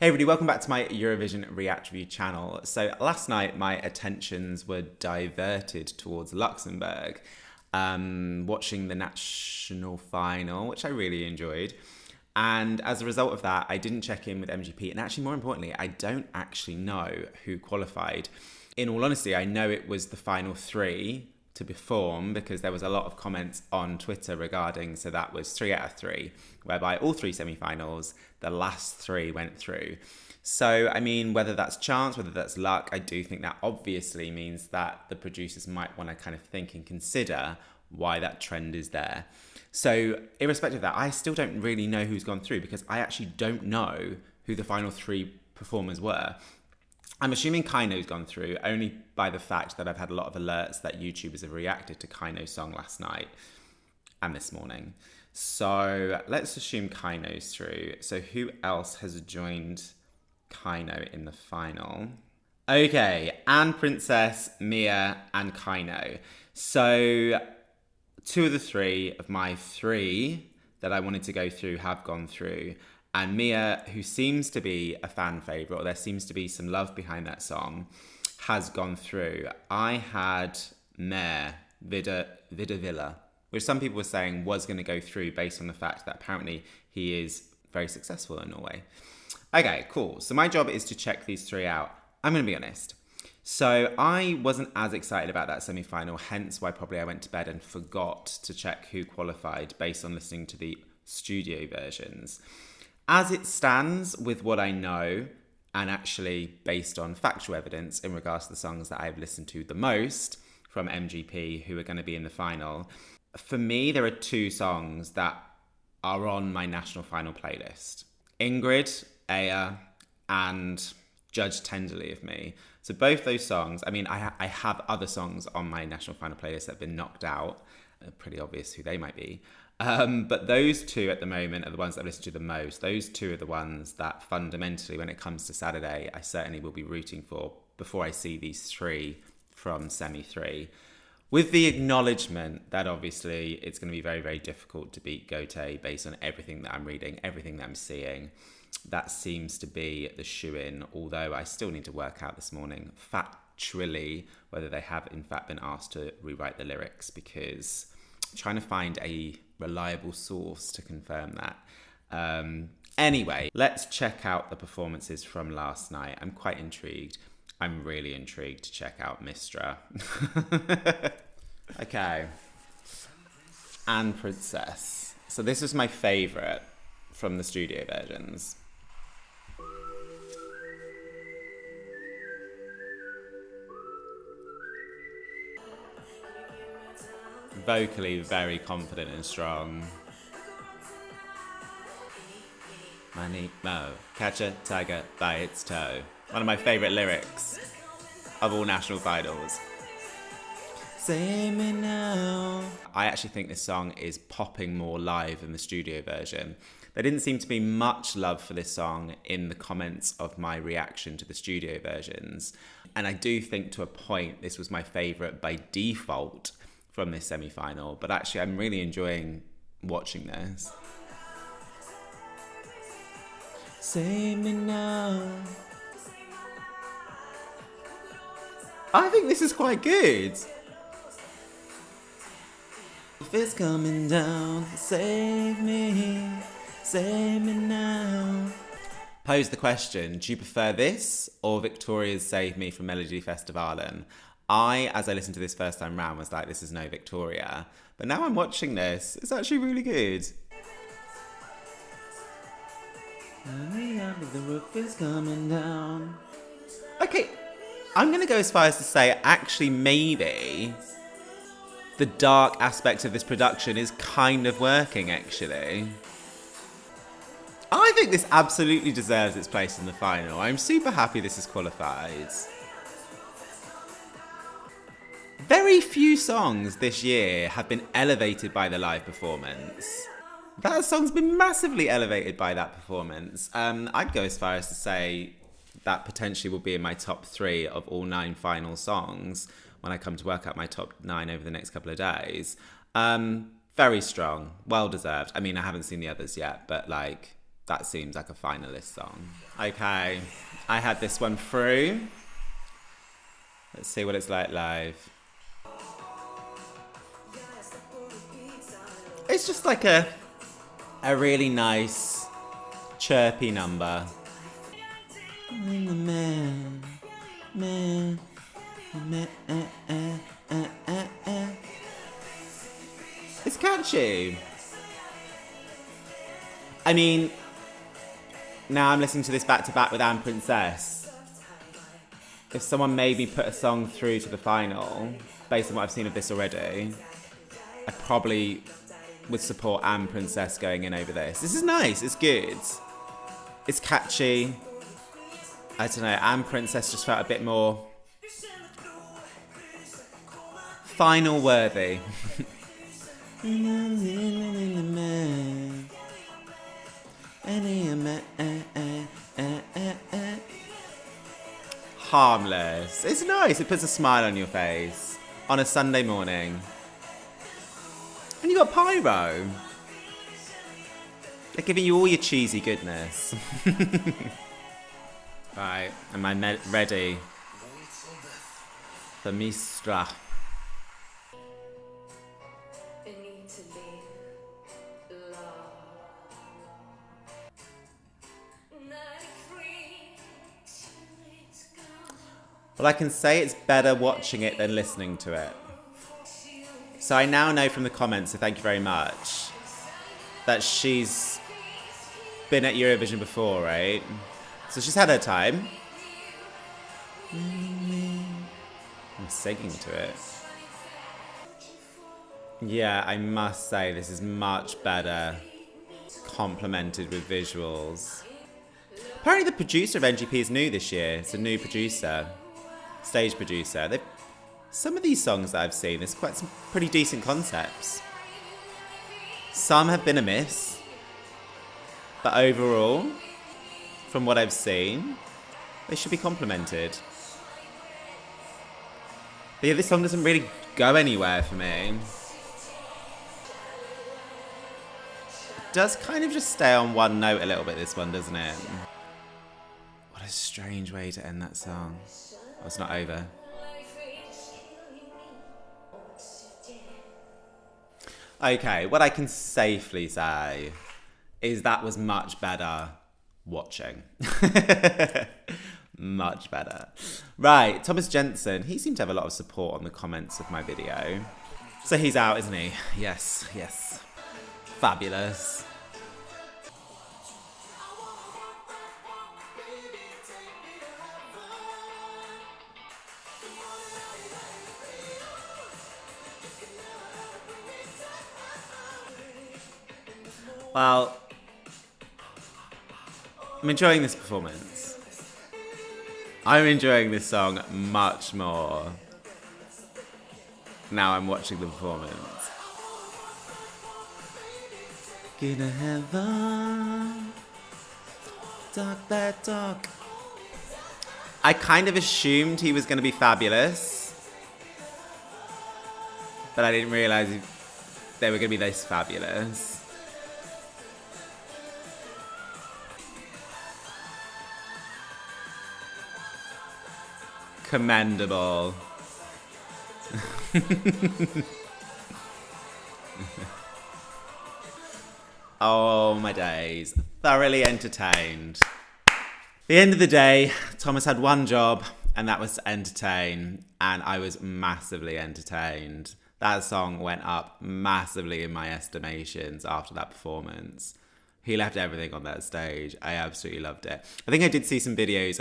Hey everybody, welcome back to my Eurovision React Review channel. So last night my attentions were diverted towards Luxembourg, watching the national final, which I really enjoyed. And as a result of that, I didn't check in with MGP, and actually more importantly, I don't actually know who qualified. In all honesty, I know it was the final three to perform because there was a lot of comments on Twitter regarding, so that was 3 out of 3, whereby all 3 semi-finals, the last 3 went through. So, I mean, whether that's chance, whether that's luck, I do think that obviously means that the producers might want to kind of think and consider why that trend is there. So, irrespective of that, I still don't really know who's gone through because I actually don't know who the final 3 performers were. I'm assuming KEiiNO's gone through only by the fact that I've had a lot of alerts that YouTubers have reacted to KEiiNO's song last night and this morning. So let's assume KEiiNO's through. So who else has joined KEiiNO in the final? Okay, Annprincess, MIIA and KEiiNO. So 2 of the 3 of my 3 that I wanted to go through have gone through. And MIIA, who seems to be a fan favourite, or there seems to be some love behind that song, has gone through. I had MER, Vidar Villa, which some people were saying was going to go through based on the fact that apparently he is very successful in Norway. Okay, cool. So my job is to check these 3 out. I'm going to be honest. So I wasn't as excited about that semi-final, hence why probably I went to bed and forgot to check who qualified based on listening to the studio versions. As it stands with what I know, and actually based on factual evidence in regards to the songs that I've listened to the most from MGP who are going to be in the final, for me, there are 2 songs that are on my national final playlist. Ingrid, Aya, and Judge Tenderly of Me. So both those songs, I mean, I have other songs on my national final playlist that have been knocked out. Pretty obvious who they might be. But those 2 at the moment are the ones that I've listened to the most. Those 2 are the ones that fundamentally, when it comes to Saturday, I certainly will be rooting for before I see these 3 from semi-3. With the acknowledgement that obviously it's going to be very, very difficult to beat Gote based on everything that I'm reading, everything that I'm seeing. That seems to be the shoe-in, although I still need to work out this morning factually whether they have in fact been asked to rewrite the lyrics, because I'm trying to find a reliable source to confirm that. Anyway, let's check out the performances from last night. I'm quite intrigued. I'm really intrigued to check out MISTRA. Okay. Annprincess. So this was my favourite from the studio versions. Vocally very confident and strong. Money, mo, catch a tiger by its toe. One of my favourite lyrics of all national finals. Save me now. I actually think this song is popping more live than the studio version. There didn't seem to be much love for this song in the comments of my reaction to the studio versions. And I do think to a point this was my favourite by default from this semi-final, but actually I'm really enjoying watching this. Save me now. I think this is quite good. If it's coming down, save me now. Pose the question, do you prefer this or Victoria's Save Me from Melodi Festivalen? I, as I listened to this first time round, was like, this is no Victoria. But now I'm watching this, it's actually really good. The roof is coming down. Okay, I'm going to go as far as to say, actually, maybe the dark aspect of this production is kind of working, actually. I think this absolutely deserves its place in the final. I'm super happy this is qualified. Very few songs this year have been elevated by the live performance. That song's been massively elevated by that performance. I'd go as far as to say that potentially will be in my top 3 of all 9 final songs when I come to work out my top 9 over the next couple of days. Very strong, well deserved. I mean, I haven't seen the others yet, but like, That seems like a finalist song. Okay, I had this one through. Let's see what it's like live. It's just like a really nice, chirpy number. It's catchy. I mean, now I'm listening to this back to back with Annprincess. If someone made me put a song through to the final, based on what I've seen of this already, I probably would support Annprincess going in over this. This is nice, it's good. It's catchy. I don't know, Annprincess just felt a bit more final worthy. Harmless. It's nice. It puts a smile on your face on a Sunday morning. And you got pyro. They're giving you all your cheesy goodness. Right, am I ready for MISTRA? Well, I can say it's better watching it than listening to it. So I now know from the comments, so thank you very much, that she's been at Eurovision before, right? So she's had her time. I'm singing to it. Yeah, I must say this is much better complemented with visuals. Apparently the producer of NGP is new this year. It's a new producer. Stage producer. Some of these songs that I've seen, there's quite some pretty decent concepts. Some have been a miss, but overall, from what I've seen, they should be complimented. But yeah, this song doesn't really go anywhere for me. It does kind of just stay on one note a little bit, this one, doesn't it? What a strange way to end that song. Oh, it's not over. Okay, what I can safely say is that was much better watching. Much better. Right, Thomas Jenssen, he seemed to have a lot of support on the comments of my video. So he's out, isn't he? Yes, yes. Fabulous. Well, I'm enjoying this performance. I'm enjoying this song much more now I'm watching the performance. Gonna heaven, dark bad dark. I kind of assumed he was going to be fabulous, but I didn't realise they were going to be this fabulous. Commendable. Oh my days. Thoroughly entertained. At the end of the day, Thomas had one job, and that was to entertain, and I was massively entertained. That song went up massively in my estimations after that performance. He left everything on that stage. I absolutely loved it. I think I did see some videos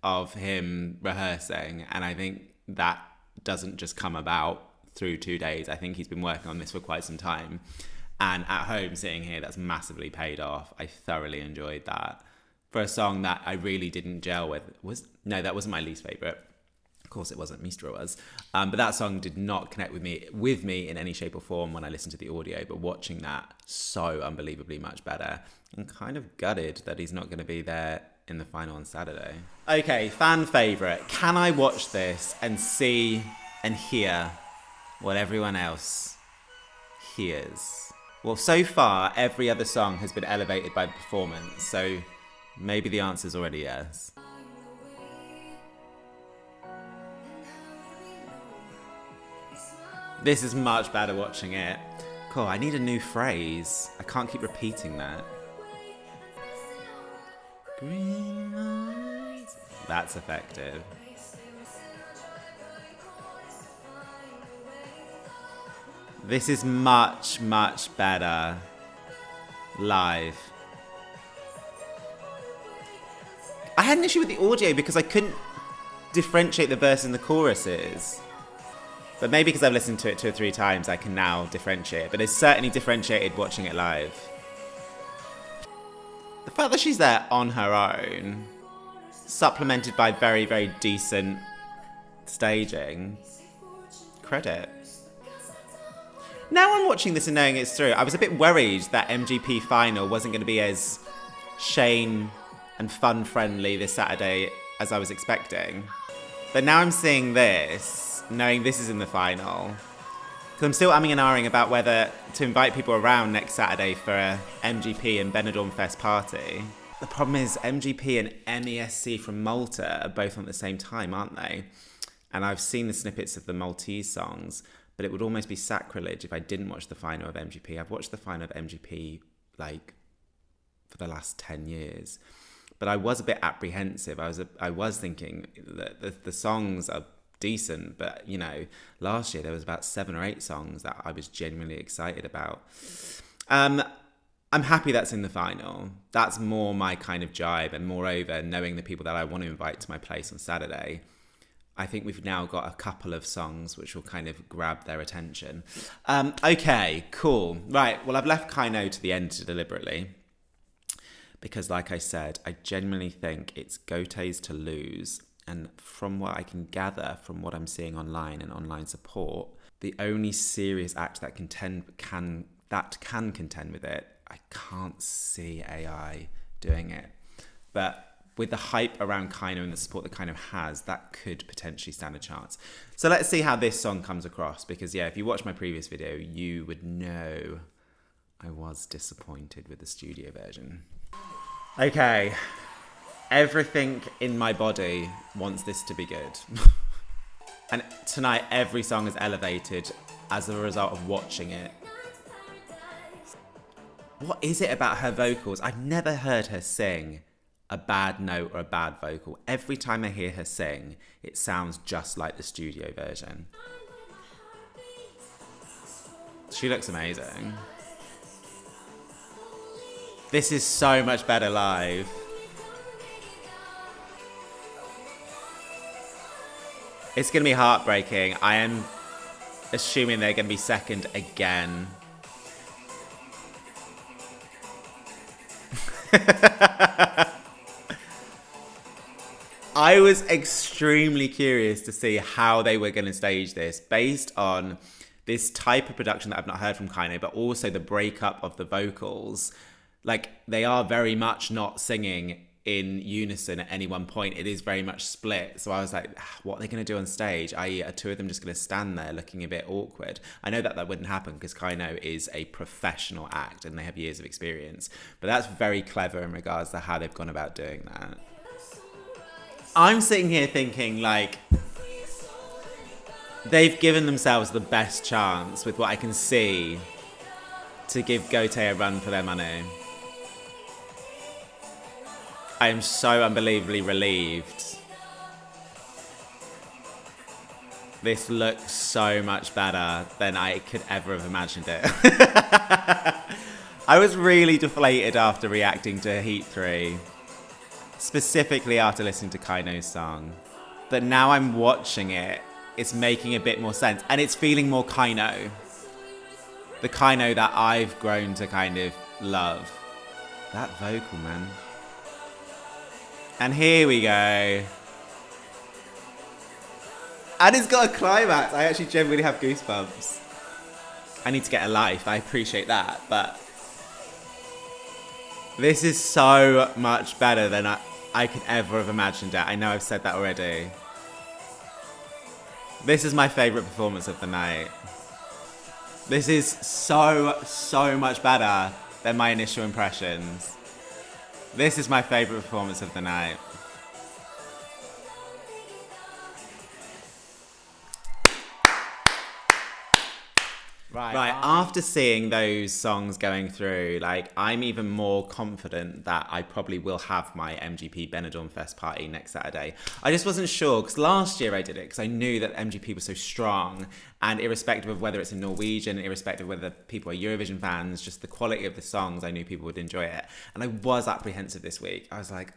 of him rehearsing, and I think that doesn't just come about through 2 days. I think he's been working on this for quite some time, and at home sitting here, that's massively paid off. I thoroughly enjoyed that. For a song that I really didn't gel with, that wasn't my least favourite. Of course it wasn't, MISTRA was. But that song did not connect with me in any shape or form when I listened to the audio, but watching that, so unbelievably much better. I'm kind of gutted that he's not going to be there in the final on Saturday. Okay, fan favourite. Can I watch this and see and hear what everyone else hears? Well, so far, every other song has been elevated by the performance, so maybe the answer's already yes. This is much better watching it. Cool, I need a new phrase. I can't keep repeating that. Green lights. That's effective. This is much, much better live. I had an issue with the audio because I couldn't differentiate the verse and the choruses. But maybe because I've listened to it 2 or 3 times, I can now differentiate. But it's certainly differentiated watching it live. The fact that she's there on her own, supplemented by very, very decent staging, credit. Now I'm watching this and knowing it's through, I was a bit worried that MGP final wasn't going to be as Shane and fun-friendly this Saturday as I was expecting. But now I'm seeing this, knowing this is in the final, because I'm still umming and ahhing about whether to invite people around next Saturday for a MGP and Benidorm Fest party. The problem is MGP and MESC from Malta are both on at the same time, aren't they? And I've seen the snippets of the Maltese songs, but it would almost be sacrilege if I didn't watch the final of MGP. I've watched the final of MGP like for the last 10 years. But I was a bit apprehensive. I was thinking that the songs are decent, but you know, last year there was about 7 or 8 songs that I was genuinely excited about. I'm happy that's in the final. That's more my kind of jibe, and moreover, knowing the people that I want to invite to my place on Saturday, I think we've now got a couple of songs which will kind of grab their attention. Okay, cool. Right, well, I've left KEiiNO to the end deliberately, because like I said, I genuinely think it's Gotye's to lose. And from what I can gather from what I'm seeing online and online support, the only serious act that can contend with it, I can't see AI doing it. But with the hype around KEiiNO and the support that KEiiNO has, that could potentially stand a chance. So let's see how this song comes across, because yeah, if you watched my previous video, you would know I was disappointed with the studio version. Okay, everything in my body wants this to be good. And tonight, every song is elevated as a result of watching it. What is it about her vocals? I've never heard her sing a bad note or a bad vocal. Every time I hear her sing, it sounds just like the studio version. She looks amazing. This is so much better live. It's going to be heartbreaking. I am assuming they're going to be second again. I was extremely curious to see how they were going to stage this based on this type of production that I've not heard from KEiiNO, but also the breakup of the vocals. Like, they are very much not singing in unison at any one point. It is very much split. So I was like, what are they going to do on stage? I.e., are 2 of them just going to stand there looking a bit awkward? I know that wouldn't happen because KEiiNO is a professional act and they have years of experience. But that's very clever in regards to how they've gone about doing that. I'm sitting here thinking, like, they've given themselves the best chance with what I can see to give Gotye a run for their money. I am so unbelievably relieved. This looks so much better than I could ever have imagined it. I was really deflated after reacting to Heat 3. Specifically after listening to KEiiNO's song. But now I'm watching it, it's making a bit more sense. And it's feeling more KEiiNO. The KEiiNO that I've grown to kind of love. That vocal, man. And here we go. And it's got a climax. I actually genuinely have goosebumps. I need to get a life. I appreciate that. But this is so much better than I could ever have imagined it. I know I've said that already. This is my favourite performance of the night. This is so much better than my initial impressions. This is my favourite performance of the night. Right, after seeing those songs going through, like, I'm even more confident that I probably will have my MGP Benidorm Fest party next Saturday. I just wasn't sure, because last year I did it, because I knew that MGP was so strong, and irrespective of whether it's in Norwegian, irrespective of whether people are Eurovision fans, just the quality of the songs, I knew people would enjoy it. And I was apprehensive this week. I was like,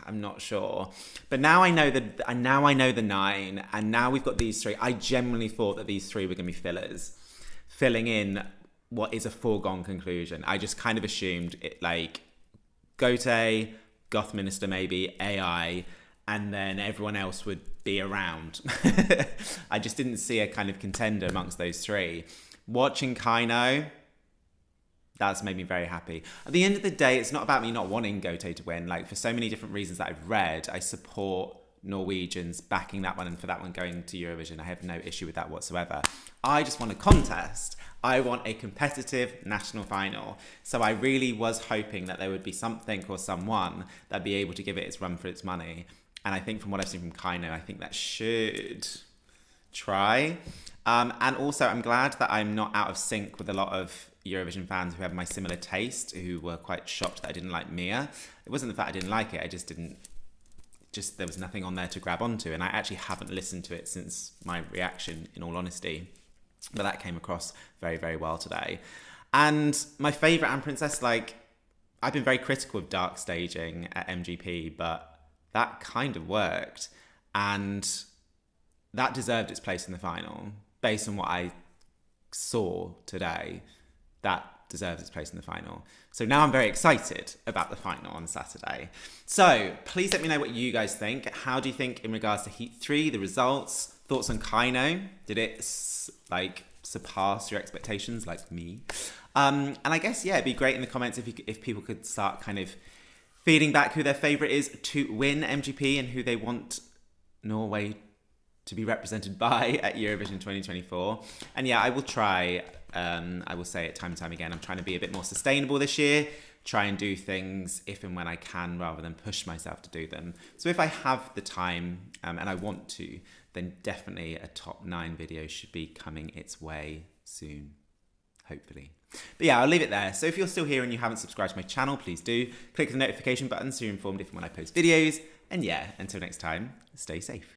I'm not sure. But now I know the 9, and now we've got these 3. I genuinely thought that these 3 were going to be fillers, filling in what is a foregone conclusion. I just kind of assumed it, like, Gote, Goth Minister maybe, AI, and then everyone else would be around. I just didn't see a kind of contender amongst those 3. Watching KEiiNO, that's made me very happy. At the end of the day, it's not about me not wanting Gote to win. Like, for so many different reasons that I've read, I support Norwegians backing that one, and for that one going to Eurovision, I have no issue with that whatsoever. I just want a contest. I want a competitive national final. So I really was hoping that there would be something or someone that'd be able to give it its run for its money. And I think from what I've seen from KEiiNO, I think that should try. And also, I'm glad that I'm not out of sync with a lot of Eurovision fans who have my similar taste, who were quite shocked that I didn't like MIIA. It wasn't the fact I didn't like it, I just didn't, there was nothing on there to grab onto. And I actually haven't listened to it since my reaction, in all honesty. But that came across very, very well today. And my favourite Annprincess, like, I've been very critical of dark staging at MGP, but that kind of worked, and that deserved its place in the final. Based on what I saw today, that deserves its place in the final. So now I'm very excited about the final on Saturday. So please let me know what you guys think. How do you think in regards to Heat 3, the results? Thoughts on KEiiNO? Did it surpass your expectations, like me? And I guess, yeah, it'd be great in the comments if people could start kind of feeding back who their favourite is to win MGP and who they want Norway to be represented by at Eurovision 2024. And yeah, I will try, I will say it time and time again, I'm trying to be a bit more sustainable this year, try and do things if and when I can rather than push myself to do them. So if I have the time and I want to, then definitely a top 9 video should be coming its way soon, hopefully. But yeah, I'll leave it there. So if you're still here and you haven't subscribed to my channel, please do. Click the notification button so you're informed if and when I post videos. And yeah, until next time, stay safe.